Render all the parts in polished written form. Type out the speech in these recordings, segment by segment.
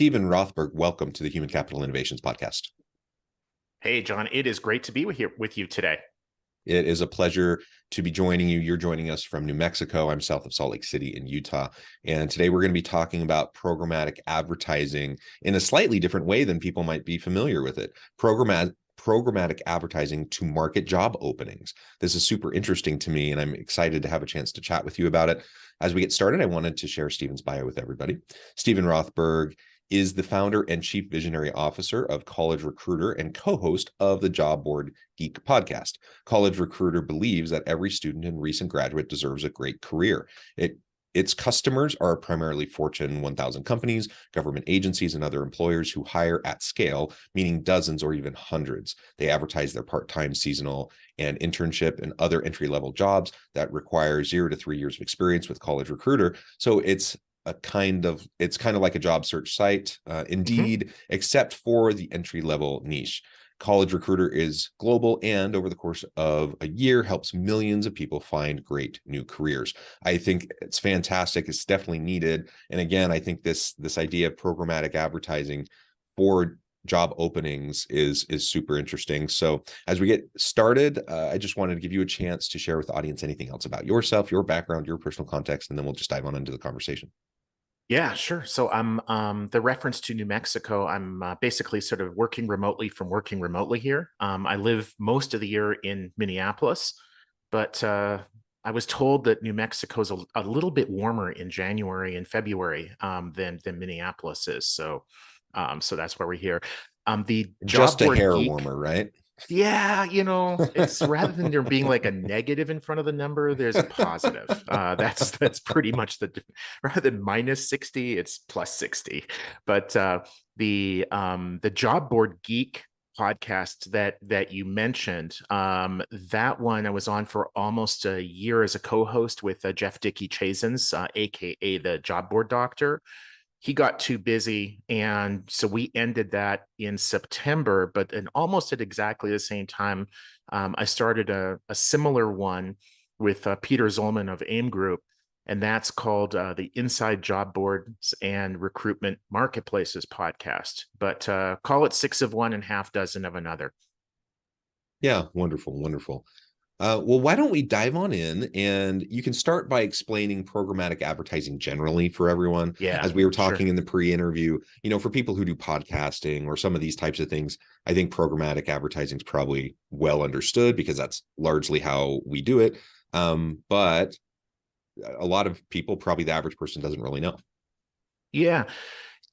Steven Rothberg, welcome to the Human Capital Innovations Podcast. Hey, John, it is great to be with you today. It is a pleasure to be joining you. You're joining us from New Mexico. I'm south of Salt Lake City in Utah. And today we're going to be talking about programmatic advertising in a slightly different way than people might be familiar with it. Programmatic advertising to market job openings. This is super interesting to me, and I'm excited to have a chance to chat with you about it. As we get started, I wanted to share Steven's bio with everybody. Steven Rothberg is the founder and chief visionary officer of College Recruiter and co-host of the Job Board Geek podcast. College Recruiter believes that every student and recent graduate deserves a great career. Its customers are primarily Fortune 1000 companies, government agencies, and other employers who hire at scale, meaning dozens or even hundreds. They advertise their part-time, seasonal, and internship and other entry-level jobs that require 0 to 3 years of experience with College Recruiter. So it's kind of like a job search site, Indeed, except for the entry-level niche. College Recruiter is global and over the course of a year helps millions of people find great new careers. I think it's fantastic. It's definitely needed. And again, I think this idea of programmatic advertising for job openings is super interesting. So as we get started, I just wanted to give you a chance to share with the audience anything else about yourself, your background, your personal context, and then we'll just dive on into the conversation. Yeah, sure. So I'm the reference to New Mexico. I'm basically sort of working remotely here. I live most of the year in Minneapolis, but I was told that New Mexico is a little bit warmer in January and February than Minneapolis is. So that's why we're here. The Just Job a Board hair Geek. warmer, right? Yeah, it's rather than there being like a negative in front of the number, there's a positive. That's pretty much rather than minus 60, it's plus 60. But the Job Board Geek podcast that you mentioned, that one I was on for almost a year as a co-host with Jeff Dickey Chazins, aka the Job Board Doctor. He got too busy, and so we ended that in September. But almost at exactly the same time, I started a similar one with Peter Zollman of AIM Group, and that's called the Inside Job Boards and Recruitment Marketplaces podcast. But call it 6 of one and half dozen of another. Yeah, wonderful, wonderful. Well, why don't we dive on in, and you can start by explaining programmatic advertising generally for everyone. Yeah, As we were talking sure. in the pre-interview, for people who do podcasting or some of these types of things, I think programmatic advertising is probably well understood because that's largely how we do it. But a lot of people, probably the average person, doesn't really know. Yeah.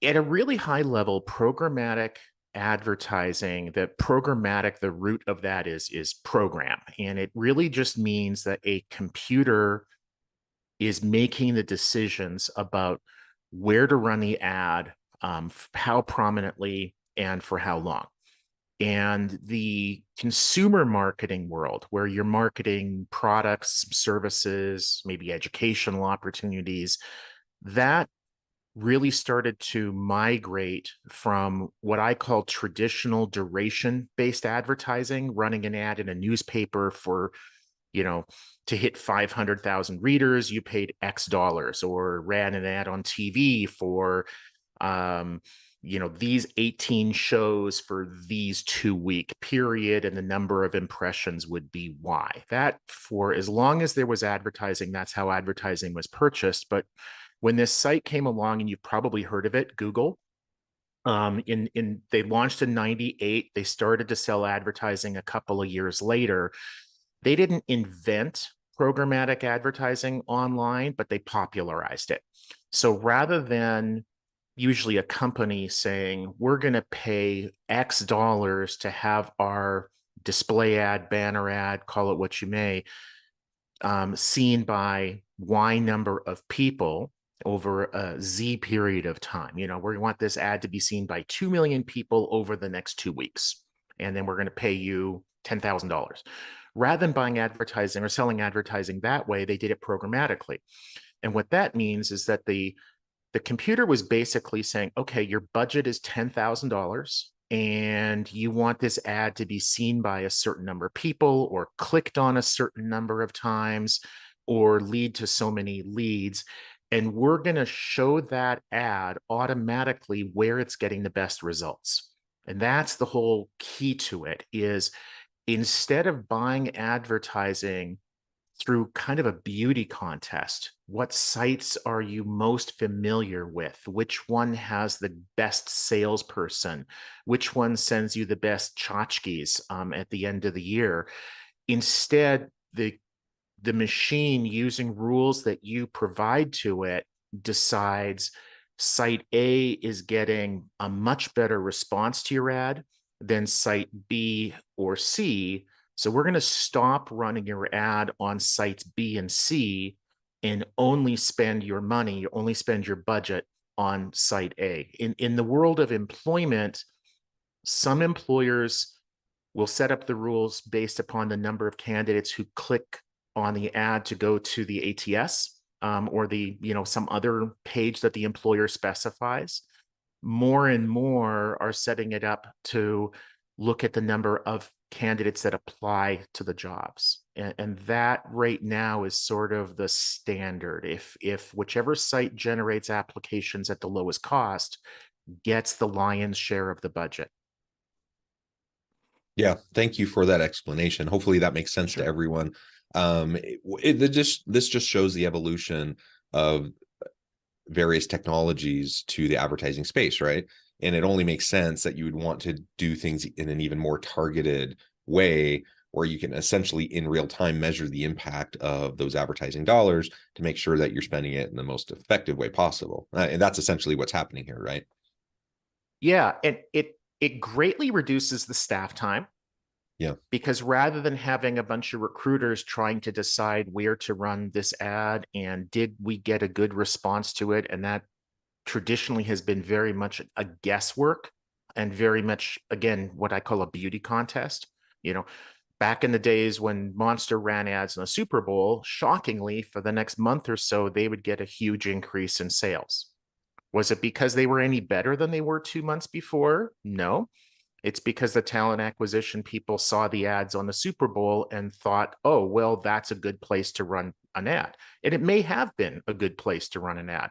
At a really high level, programmatic advertising, the root of that is program. And it really just means that a computer is making the decisions about where to run the ad, how prominently, and for how long. And the consumer marketing world, where you're marketing products, services, maybe educational opportunities, that really started to migrate from what I call traditional duration-based advertising, running an ad in a newspaper for, to hit 500,000 readers, you paid X dollars, or ran an ad on TV for, these 18 shows for these 2-week period, and the number of impressions would be Y. That, for as long as there was advertising, that's how advertising was purchased. But when this site came along, and you've probably heard of it, Google, they launched in 98. They started to sell advertising a couple of years later. They didn't invent programmatic advertising online, but they popularized it. So rather than usually a company saying, we're going to pay X dollars to have our display ad, banner ad, call it what you may, seen by Y number of people over a Z period of time. We want this ad to be seen by 2 million people over the next 2 weeks. And then we're going to pay you $10,000. Rather than buying advertising or selling advertising that way, they did it programmatically. And what that means is that the computer was basically saying, okay, your budget is $10,000 and you want this ad to be seen by a certain number of people, or clicked on a certain number of times, or lead to so many leads. and we're going to show that ad automatically where it's getting the best results. And that's the whole key to it, is instead of buying advertising through kind of a beauty contest, what sites are you most familiar with? Which one has the best salesperson? Which one sends you the best tchotchkes at the end of the year? Instead, the machine, using rules that you provide to it, decides site A is getting a much better response to your ad than site B or C. So we're going to stop running your ad on sites B and C and only spend your money, only spend your budget on site A. In the world of employment, some employers will set up the rules based upon the number of candidates who click on the ad to go to the ATS or the, some other page that the employer specifies. More and more are setting it up to look at the number of candidates that apply to the jobs. And that right now is sort of the standard. If whichever site generates applications at the lowest cost gets the lion's share of the budget. Yeah, thank you for that explanation. Hopefully that makes sense to everyone. This just shows the evolution of various technologies to the advertising space, right? And it only makes sense that you would want to do things in an even more targeted way, where you can essentially in real time measure the impact of those advertising dollars to make sure that you're spending it in the most effective way possible. And that's essentially what's happening here, right? Yeah, and it greatly reduces the staff time. Yeah. Because rather than having a bunch of recruiters trying to decide where to run this ad and did we get a good response to it, and that traditionally has been very much a guesswork and very much, again, what I call a beauty contest. Back in the days when Monster ran ads in the Super Bowl, shockingly, for the next month or so, they would get a huge increase in sales. Was it because they were any better than they were 2 months before? No. It's because the talent acquisition people saw the ads on the Super Bowl and thought, oh, well, that's a good place to run an ad. And it may have been a good place to run an ad,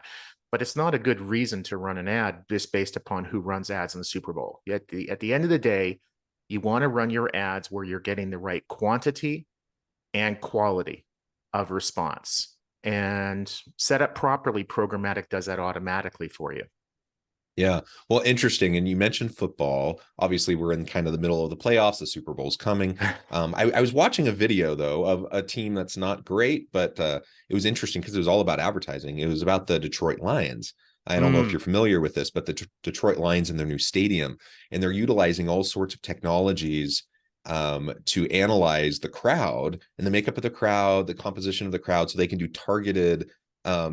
but it's not a good reason to run an ad just based upon who runs ads in the Super Bowl. At the end of the day, you want to run your ads where you're getting the right quantity and quality of response. And set up properly, Programmatic does that automatically for you. Yeah. Well, interesting. And you mentioned football. Obviously, we're in kind of the middle of the playoffs. The Super Bowl's coming. I was watching a video, though, of a team that's not great, but it was interesting because it was all about advertising. It was about the Detroit Lions. I don't know if you're familiar with this, but the Detroit Lions in their new stadium, and they're utilizing all sorts of technologies to analyze the crowd and the makeup of the crowd, the composition of the crowd, so they can do targeted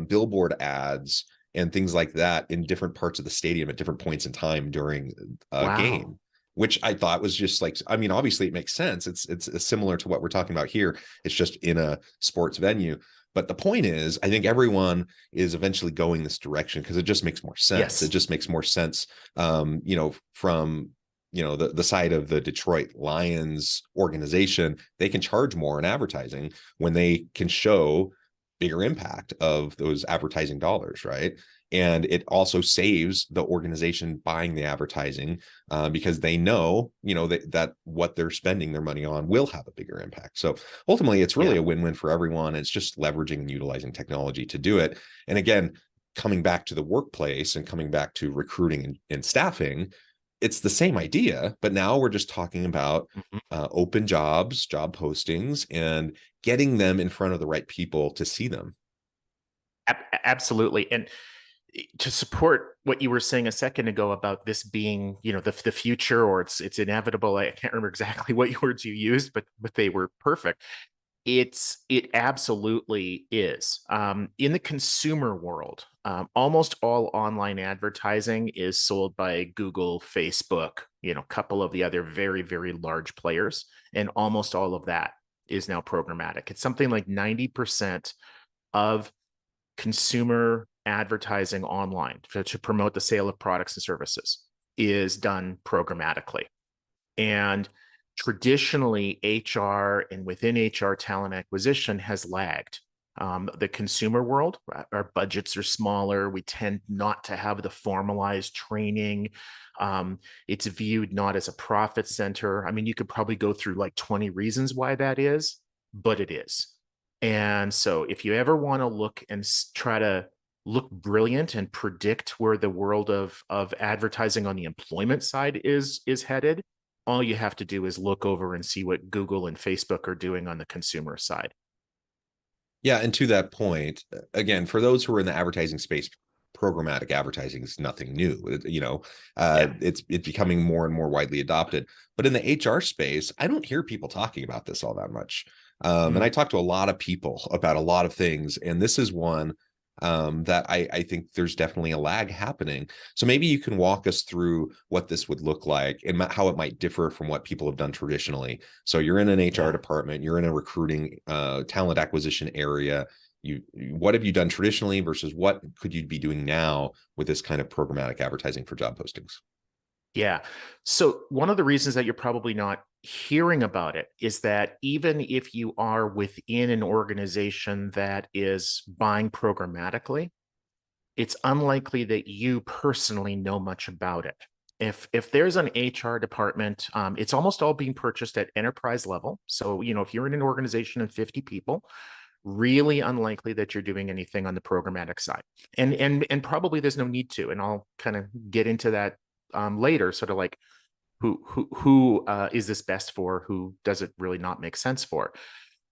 billboard ads and things like that in different parts of the stadium at different points in time during a game, which I thought was just like, I mean, obviously it makes sense. It's similar to what we're talking about here. It's just in a sports venue. But the point is, I think everyone is eventually going this direction because it just makes more sense. Yes. It just makes more sense, from the side of the Detroit Lions organization. They can charge more in advertising when they can show bigger impact of those advertising dollars, right? And it also saves the organization buying the advertising because they know, that what they're spending their money on will have a bigger impact. So ultimately, it's really a win-win for everyone. It's just leveraging and utilizing technology to do it. And again, coming back to the workplace and coming back to recruiting and staffing, it's the same idea, but now we're just talking about open jobs, job postings, and getting them in front of the right people to see them. Absolutely. And to support what you were saying a second ago about this being, the future, or it's inevitable. I can't remember exactly what words you used, but they were perfect. It absolutely is. In the consumer world, almost all online advertising is sold by Google, Facebook, a couple of the other very, very large players. And almost all of that is now programmatic. It's something like 90% of consumer advertising online to promote the sale of products and services is done programmatically. And traditionally, HR and within HR talent acquisition has lagged. The consumer world, our budgets are smaller. We tend not to have the formalized training. It's viewed not as a profit center. I mean, you could probably go through like 20 reasons why that is, but it is. And so if you ever want to look and try to look brilliant and predict where the world of advertising on the employment side is headed, all you have to do is look over and see what Google and Facebook are doing on the consumer side. Yeah, and to that point, again, for those who are in the advertising space, programmatic advertising is nothing new. It's becoming more and more widely adopted. But in the HR space, I don't hear people talking about this all that much. And I talk to a lot of people about a lot of things, and this is one that I think there's definitely a lag happening. So maybe you can walk us through what this would look like and how it might differ from what people have done traditionally. So you're in an HR department, you're in a recruiting talent acquisition area. What have you done traditionally versus what could you be doing now with this kind of programmatic advertising for job postings? Yeah. So one of the reasons that you're probably not hearing about it is that even if you are within an organization that is buying programmatically, it's unlikely that you personally know much about it. If there's an HR department, it's almost all being purchased at enterprise level. So, if you're in an organization of 50 people, really unlikely that you're doing anything on the programmatic side. And probably there's no need to. And I'll kind of get into that later, sort of like who is this best for? Who does it really not make sense for?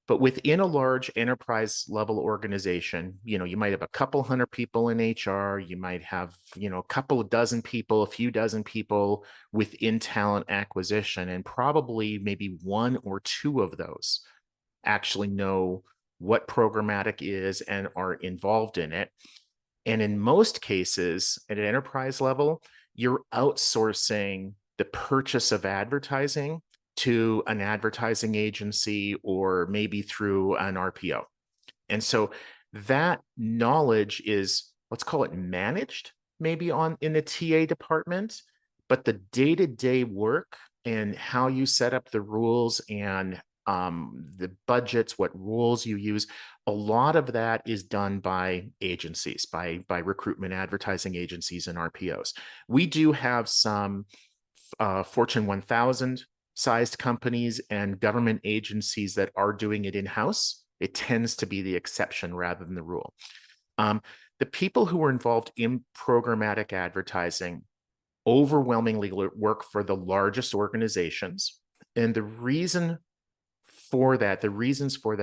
But within a large enterprise level organization, you might have a couple hundred people in HR, you might have, a couple of dozen people, a few dozen people within talent acquisition, and probably maybe one or two of those actually know what programmatic is and are involved in it. And in most cases, at an enterprise level, you're outsourcing the purchase of advertising to an advertising agency or maybe through an RPO. And so that knowledge is, let's call it managed, maybe in the TA department, but the day-to-day work and how you set up the rules and the budgets, what rules you use, a lot of that is done by agencies, by recruitment advertising agencies and RPOs. We do have some Fortune 1000 sized companies and government agencies that are doing it in-house. It tends to be the exception rather than the rule. The people who are involved in programmatic advertising overwhelmingly work for the largest organizations. And the reasons for that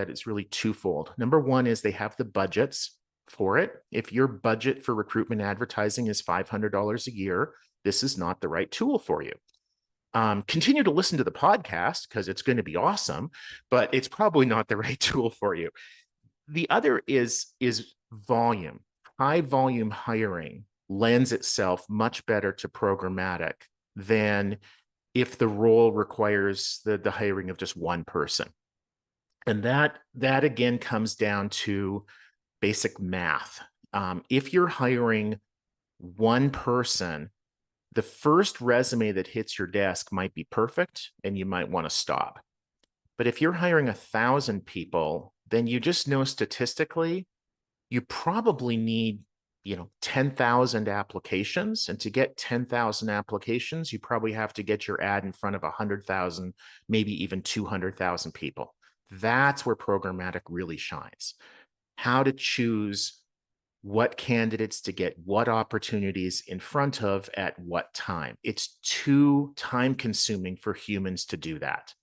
is really twofold. Number one is they have the budgets for it. If your budget for recruitment advertising is $500 a year, this is not the right tool for you. Continue to listen to the podcast because it's going to be awesome, but it's probably not the right tool for you. The other is volume. High volume hiring lends itself much better to programmatic than if the role requires the hiring of just one person. And that again comes down to basic math. If you're hiring one person, the first resume that hits your desk might be perfect and you might want to stop. But if you're hiring 1,000 people, then you just know statistically, you probably need 10,000 applications. And to get 10,000 applications, you probably have to get your ad in front of 100,000, maybe even 200,000 people. That's where programmatic really shines. How to choose what candidates to get what opportunities in front of at what time. It's too time consuming for humans to do that.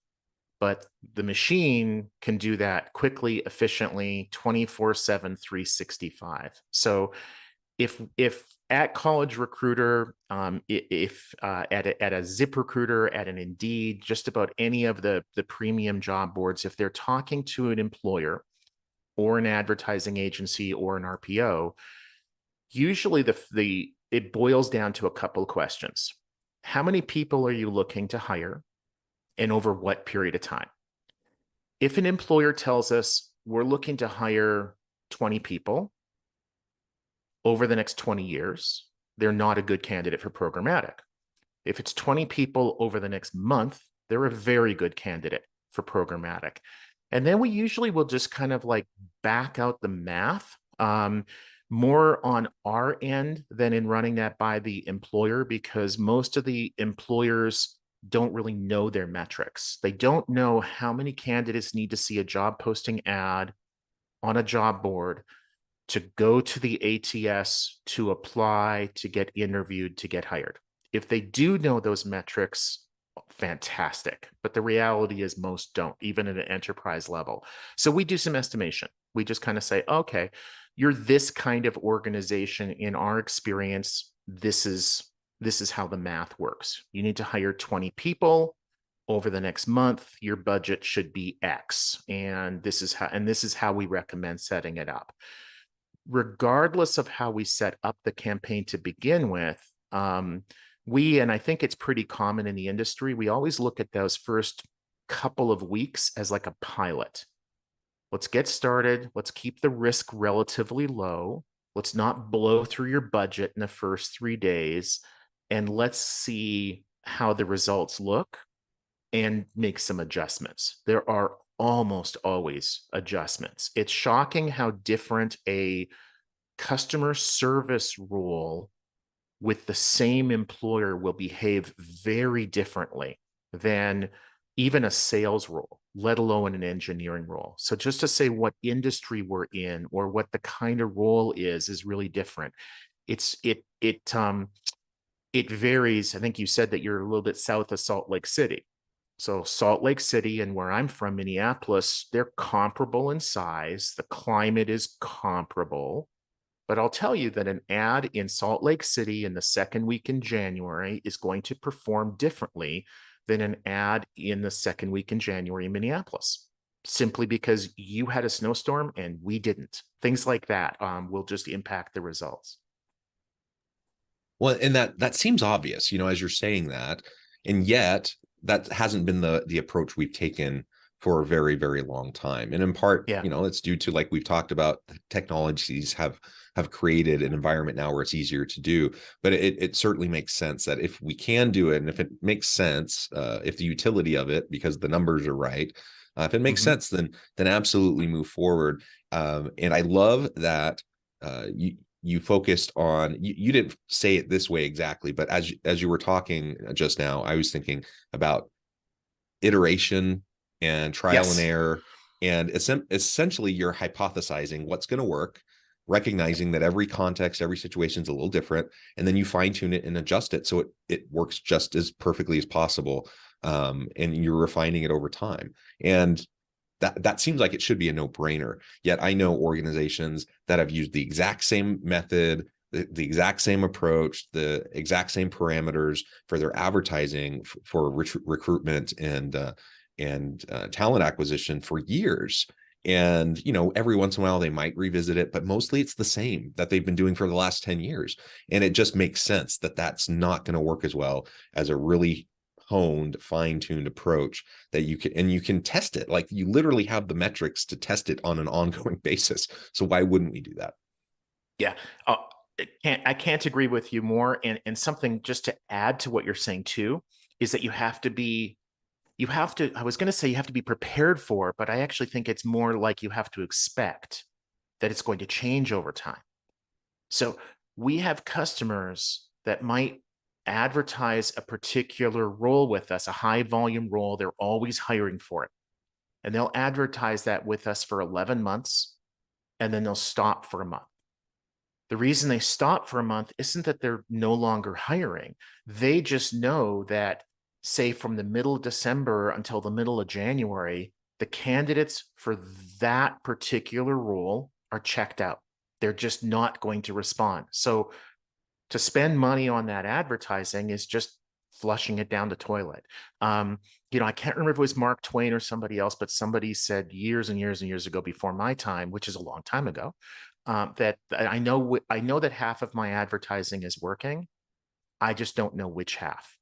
But the machine can do that quickly, efficiently, 24/7, 365. So if at College Recruiter, if at a ZipRecruiter, at an Indeed, just about any of the premium job boards, if they're talking to an employer or an advertising agency or an RPO, usually it boils down to a couple of questions. How many people are you looking to hire and over what period of time? If an employer tells us we're looking to hire 20 people over the next 20 years, they're not a good candidate for programmatic. If it's 20 people over the next month, they're a very good candidate for programmatic. And then we usually will just kind of like back out the math, more on our end than in running that by the employer, because most of the employers don't really know their metrics. They don't know how many candidates need to see a job posting ad on a job board to go to the ATS, to apply, to get interviewed, to get hired. If they do know those metrics, fantastic. But the reality is most don't, even at an enterprise level. So we do some estimation. We just kind of say, okay, you're this kind of organization. In our experience, this is how the math works. You need to hire 20 people over the next month. Your budget should be X, and this is how we recommend setting it up. Regardless of how we set up the campaign to begin with, and I think it's pretty common in the industry, we always look at those first couple of weeks as like a pilot. Let's get started. Let's keep the risk relatively low. Let's not blow through your budget in the first 3 days. And let's see how the results look and make some adjustments. There are almost always adjustments. It's shocking how different a customer service role with the same employer will behave very differently than even a sales role, let alone an engineering role. So just to say what industry we're in or what the kind of role is really different. It varies. I think you said that you're a little bit south of Salt Lake City. So Salt Lake City and where I'm from, Minneapolis, they're comparable in size. The climate is comparable. But I'll tell you that an ad in Salt Lake City in the second week in January is going to perform differently than an ad in the second week in January in Minneapolis, simply because you had a snowstorm and we didn't. Things like that will just impact the results. Well, and that seems obvious, as you're saying that, and yet that hasn't been the approach we've taken for a very, very long time. And in part, Yeah. it's due to, like we've talked about, technologies have created an environment now where it's easier to do. But it certainly makes sense that if we can do it, and if it makes sense, if the utility of it, because the numbers are right, if it makes sense, then absolutely move forward. And I love that you focused on, you didn't say it this way exactly, but as you were talking just now, I was thinking about iteration and trial and error, and essentially you're hypothesizing what's going to work, recognizing that every context, every situation is a little different, and then you fine tune it and adjust it so it works just as perfectly as possible, and you're refining it over time. And that seems like it should be a no-brainer. Yet I know organizations that have used the exact same method, the exact same approach, the exact same parameters for their advertising, for recruitment and talent acquisition for years. And every once in a while they might revisit it, but mostly it's the same that they've been doing for the last 10 years. And it just makes sense that that's not going to work as well as a really honed, fine-tuned approach that you can test it. Like, you literally have the metrics to test it on an ongoing basis. So why wouldn't we do that? Yeah. I can't agree with you more. And something just to add to what you're saying too, is that you have to be prepared for, but I actually think it's more like you have to expect that it's going to change over time. So we have customers that might advertise a particular role with us, a high volume role. They're always hiring for it. And they'll advertise that with us for 11 months, and then they'll stop for a month. The reason they stop for a month isn't that they're no longer hiring. They just know that, say, from the middle of December until the middle of January, the candidates for that particular role are checked out. They're just not going to respond. So to spend money on that advertising is just flushing it down the toilet. I can't remember if it was Mark Twain or somebody else, but somebody said years and years and years ago, before my time, which is a long time ago, that I know that half of my advertising is working. I just don't know which half.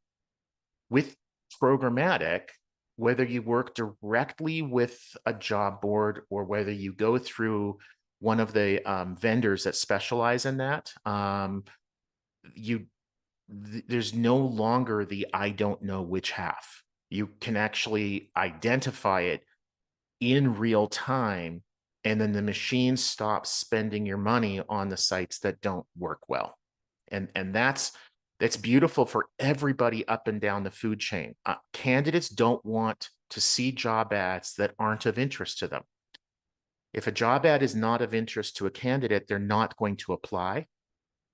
With programmatic, whether you work directly with a job board or whether you go through one of the vendors that specialize in that, there's no longer the I don't know which half. You can actually identify it in real time, and then the machine stops spending your money on the sites that don't work well. And that's beautiful for everybody up and down the food chain. Candidates don't want to see job ads that aren't of interest to them. If a job ad is not of interest to a candidate, they're not going to apply.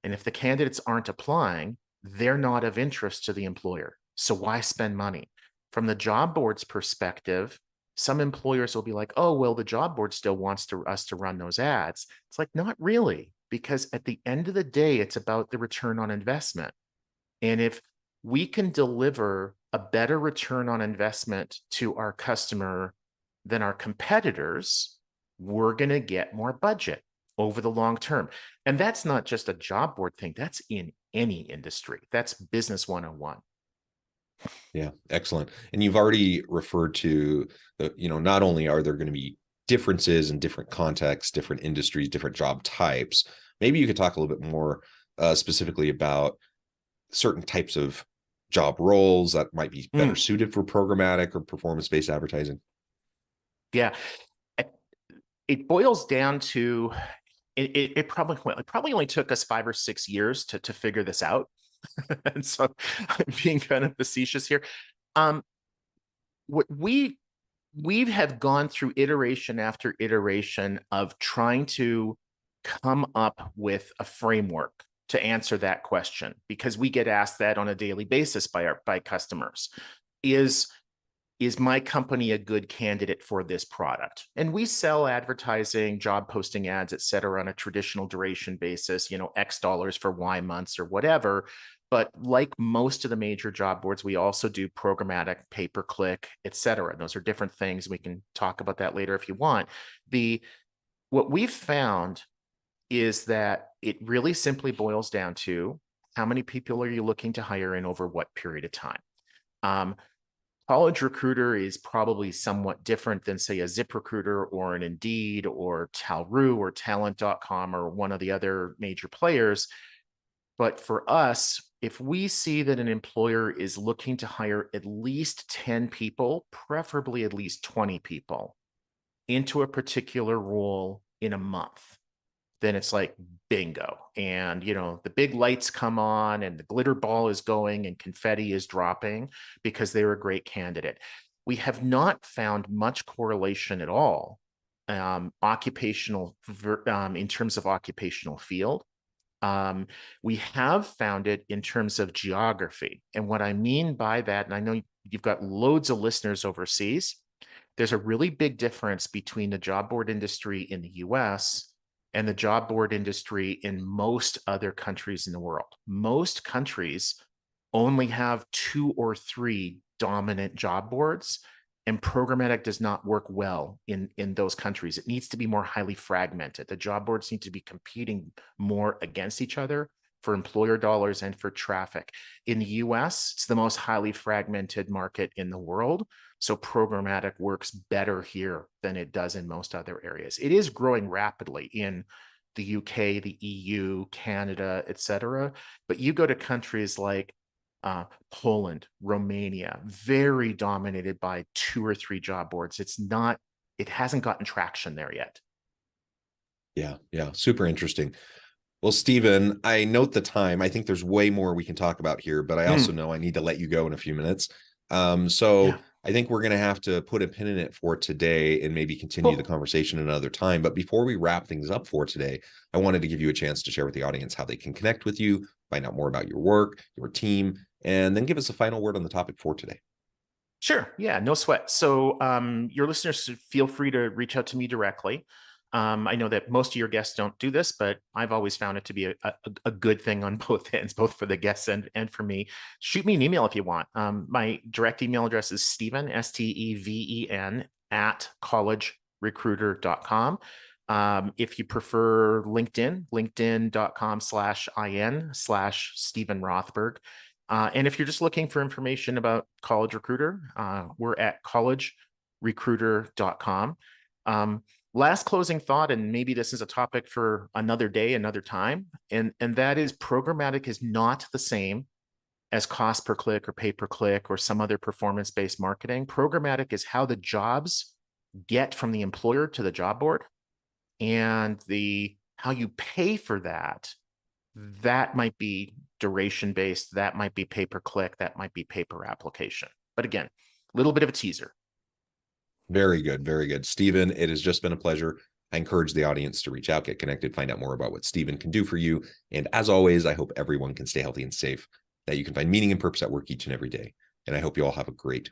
And if the candidates aren't applying, they're not of interest to the employer. So why spend money? From the job board's perspective, some employers will be like, oh, well, the job board still wants us to run those ads. It's like, not really, because at the end of the day, it's about the return on investment. And if we can deliver a better return on investment to our customer than our competitors, we're going to get more budget over the long term. And that's not just a job board thing. That's in any industry. That's business 101. Yeah, excellent. And you've already referred to the, not only are there going to be differences in different contexts, different industries, different job types, maybe you could talk a little bit more specifically about certain types of job roles that might be better suited for programmatic or performance-based advertising. Yeah, it boils down to, it probably only took us 5 or 6 years to figure this out. And so I'm being kind of facetious here. We have gone through iteration after iteration of trying to come up with a framework to answer that question, because we get asked that on a daily basis by customers. Is my company a good candidate for this product? And we sell advertising, job posting ads, et cetera, on a traditional duration basis, X dollars for Y months or whatever. But like most of the major job boards, we also do programmatic, pay-per-click, et cetera. Those are different things. We can talk about that later if you want. What we've found is that it really simply boils down to how many people are you looking to hire in over what period of time. College Recruiter is probably somewhat different than, say, a ZipRecruiter or an Indeed or Talroo or Talent.com or one of the other major players. But for us, if we see that an employer is looking to hire at least 10 people, preferably at least 20 people, into a particular role in a month, then it's like bingo. And, the big lights come on and the glitter ball is going and confetti is dropping because they're a great candidate. We have not found much correlation at all, in terms of occupational field. We have found it in terms of geography. And what I mean by that, and I know you've got loads of listeners overseas, there's a really big difference between the job board industry in the US and the job board industry in most other countries in the world. Most countries only have 2 or 3 dominant job boards, and programmatic does not work well in those countries. It needs to be more highly fragmented. The job boards need to be competing more against each other for employer dollars and for traffic. In the US, it's the most highly fragmented market in the world. So programmatic works better here than it does in most other areas. It is growing rapidly in the UK, the EU, Canada, et cetera. But you go to countries like Poland, Romania, very dominated by 2 or 3 job boards. It hasn't gotten traction there yet. Yeah, super interesting. Well, Steven, I note the time. I think there's way more we can talk about here, but I also know I need to let you go in a few minutes. So I think we're going to have to put a pin in it for today and maybe continue the conversation another time. But before we wrap things up for today, I wanted to give you a chance to share with the audience how they can connect with you, find out more about your work, your team, and then give us a final word on the topic for today. Sure. Yeah, no sweat. So your listeners, feel free to reach out to me directly. I know that most of your guests don't do this, but I've always found it to be a good thing on both ends, both for the guests and for me. Shoot me an email if you want. My direct email address is Steven, STEVEN, @collegerecruiter.com. If you prefer LinkedIn, linkedin.com/IN/Steven Rothberg. And if you're just looking for information about College Recruiter, we're at collegerecruiter.com. Last closing thought, and maybe this is a topic for another day, another time, and that is programmatic is not the same as cost per click or pay per click or some other performance-based marketing. Programmatic is how the jobs get from the employer to the job board, and the how you pay for that, that might be duration based, that might be pay per click, that might be pay per application. But again, a little bit of a teaser. Very good. Very good. Steven, it has just been a pleasure. I encourage the audience to reach out, get connected, find out more about what Steven can do for you. And as always, I hope everyone can stay healthy and safe, that you can find meaning and purpose at work each and every day. And I hope you all have a great